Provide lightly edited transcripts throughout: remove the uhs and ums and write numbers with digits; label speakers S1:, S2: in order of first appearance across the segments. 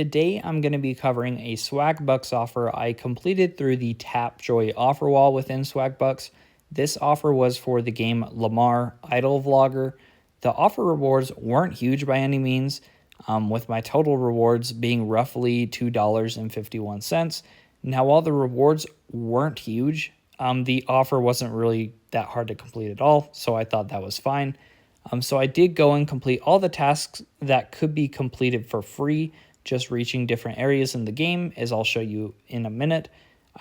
S1: today I'm going to be covering a Swagbucks offer I completed through the Tapjoy Offerwall within Swagbucks. This offer was for the game Lamar Idle Vlogger. The offer rewards weren't huge by any means, with my total rewards being roughly $2.51. Now, while the rewards weren't huge, the offer wasn't really that hard to complete at all, so I thought that was fine. So I did go and complete all the tasks that could be completed for free, just reaching different areas in the game, as I'll show you in a minute.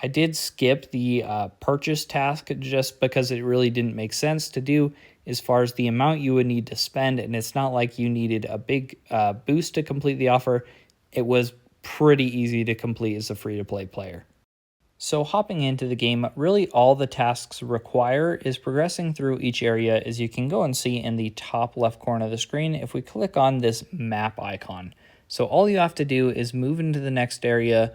S1: I did skip the purchase task just because it really didn't make sense to do as far as the amount you would need to spend, and it's not like you needed a big boost to complete the offer. It was pretty easy to complete as a free-to-play player. So hopping into the game, really all the tasks require is progressing through each area, as you can go and see in the top left corner of the screen if we click on this map icon. So all you have to do is move into the next area,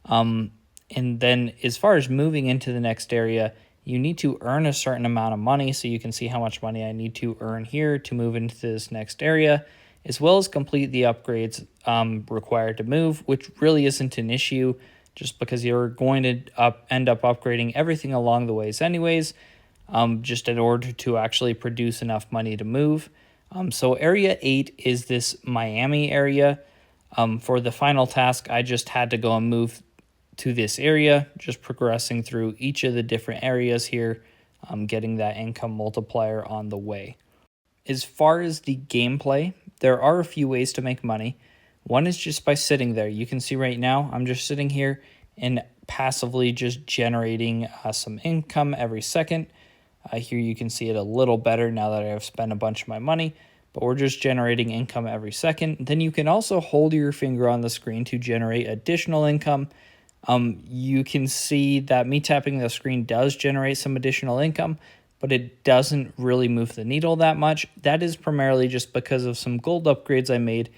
S1: and then as far as moving into the next area, you need to earn a certain amount of money, so you can see how much money I need to earn here to move into this next area, as well as complete the upgrades required to move, which really isn't an issue, just because you're going to end up upgrading everything along the ways anyways, just in order to actually produce enough money to move. So area 8 is this Miami area. For the final task, I just had to go and move to this area, just progressing through each of the different areas here, getting that income multiplier on the way. As far as the gameplay, there are a few ways to make money. One is just by sitting there. You can see right now I'm just sitting here and passively just generating some income every second. Here you can see it a little better now that I've spent a bunch of my money, but we're just generating income every second. Then you can also hold your finger on the screen to generate additional income. You can see that me tapping the screen does generate some additional income, but it doesn't really move the needle that much. That is primarily just because of some gold upgrades I made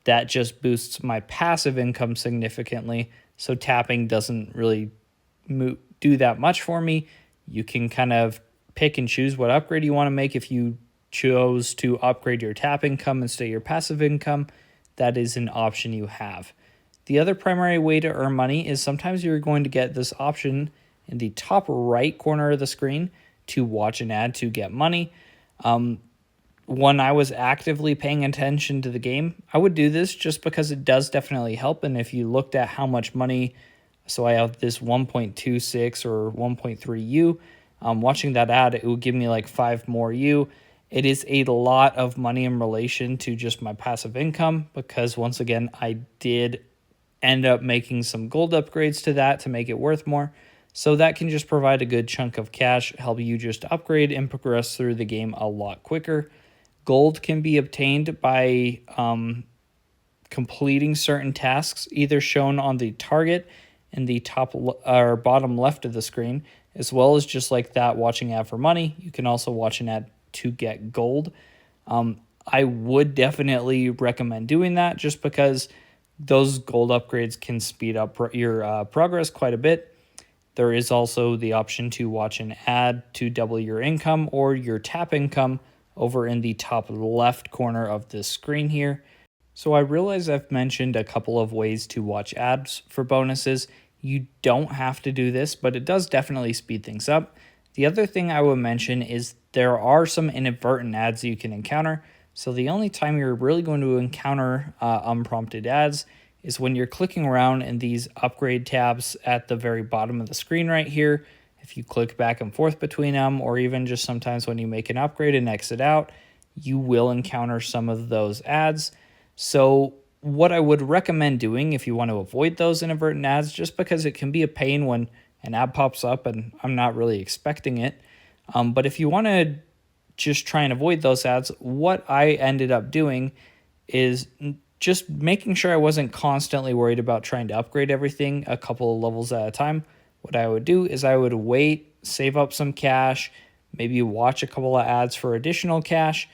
S1: that just boosts my passive income significantly. So tapping doesn't really do that much for me. You can kind of pick and choose what upgrade you want to make. If you chose to upgrade your tap income instead of your passive income, that is an option you have. The other primary way to earn money is sometimes you're going to get this option in the top right corner of the screen to watch an ad to get money. When I was actively paying attention to the game, I would do this just because it does definitely help. And if you looked at how much money, so I have this 1.26 or 1.3 U, watching that ad, it would give me like 5 more U. It is a lot of money in relation to just my passive income, because once again, I did end up making some gold upgrades to that to make it worth more. So that can just provide a good chunk of cash, help you just upgrade and progress through the game a lot quicker. Gold can be obtained by completing certain tasks, either shown on the target in the top or bottom left of the screen, as well as just like that, watching ad for money. You can also watch an ad to get gold. I would definitely recommend doing that just because those gold upgrades can speed up your progress quite a bit. There is also the option to watch an ad to double your income or your tap income over in the top left corner of this screen here. So I realize I've mentioned a couple of ways to watch ads for bonuses. You don't have to do this, but it does definitely speed things up. The other thing I would mention is there are some inadvertent ads you can encounter. So the only time you're really going to encounter unprompted ads is when you're clicking around in these upgrade tabs at the very bottom of the screen right here. If you click back and forth between them, or even just sometimes when you make an upgrade and exit out, you will encounter some of those ads. So what I would recommend doing if you want to avoid those inadvertent ads, just because it can be a pain when an ad pops up and I'm not really expecting it. But if you want to just try and avoid those ads, what I ended up doing is just making sure I wasn't constantly worried about trying to upgrade everything a couple of levels at a time. What I would do is I would wait, save up some cash, maybe watch a couple of ads for additional cash,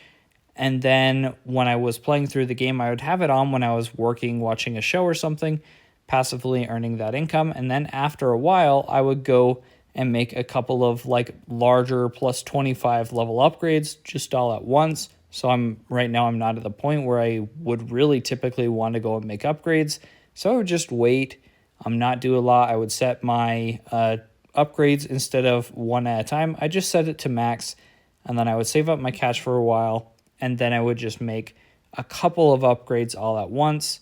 S1: and then when I was playing through the game, I would have it on when I was working, watching a show or something, passively earning that income. And then after a while, I would go and make a couple of like larger plus 25 level upgrades just all at once, So right now I'm not at the point where I would really typically want to go and make upgrades. So I would just wait, not do a lot. I would set my upgrades instead of one at a time. I just set it to max, and then I would save up my cash for a while, and then I would just make a couple of upgrades all at once,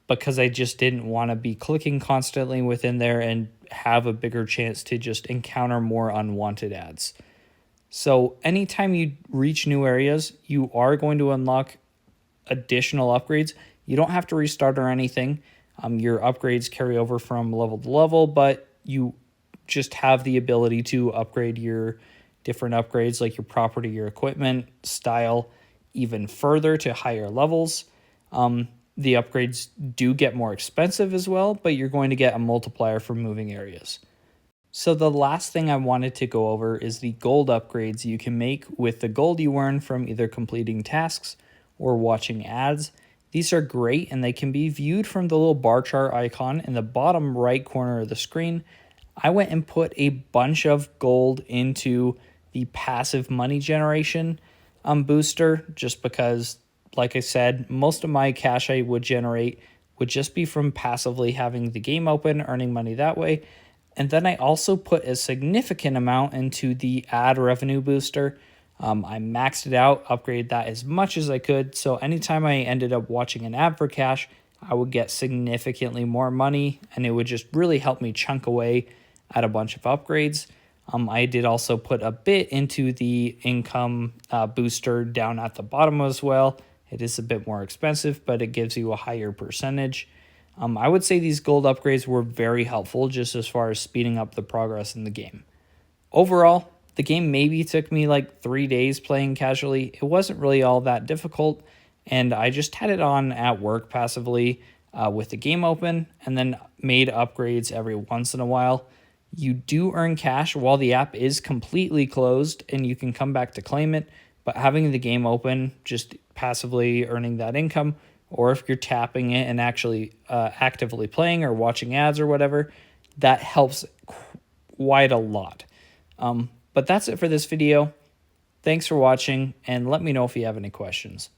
S1: because I just didn't want to be clicking constantly within there and have a bigger chance to just encounter more unwanted ads. So anytime you reach new areas, you are going to unlock additional upgrades. You don't have to restart or anything. Your upgrades carry over from level to level, but you just have the ability to upgrade your different upgrades, like your property, your equipment, style, even further to higher levels. The upgrades do get more expensive as well, but you're going to get a multiplier for moving areas. So the last thing I wanted to go over is the gold upgrades you can make with the gold you earn from either completing tasks or watching ads. These are great, and they can be viewed from the little bar chart icon in the bottom right corner of the screen. I went and put a bunch of gold into the passive money generation booster, just because, like I said, most of my cash I would generate would just be from passively having the game open, earning money that way. And then I also put a significant amount into the ad revenue booster. I maxed it out, upgraded that as much as I could. So anytime I ended up watching an ad for cash, I would get significantly more money, and it would just really help me chunk away at a bunch of upgrades. I did also put a bit into the income booster down at the bottom as well. It is a bit more expensive, but it gives you a higher percentage. I would say these gold upgrades were very helpful just as far as speeding up the progress in the game. Overall, the game maybe took me like 3 days playing casually. It wasn't really all that difficult, and I just had it on at work passively with the game open, and then made upgrades every once in a while. You do earn cash while the app is completely closed, and you can come back to claim it, but having the game open, just passively earning that income, or if you're tapping it and actually actively playing or watching ads or whatever, that helps quite a lot. But that's it for this video. Thanks for watching, and let me know if you have any questions.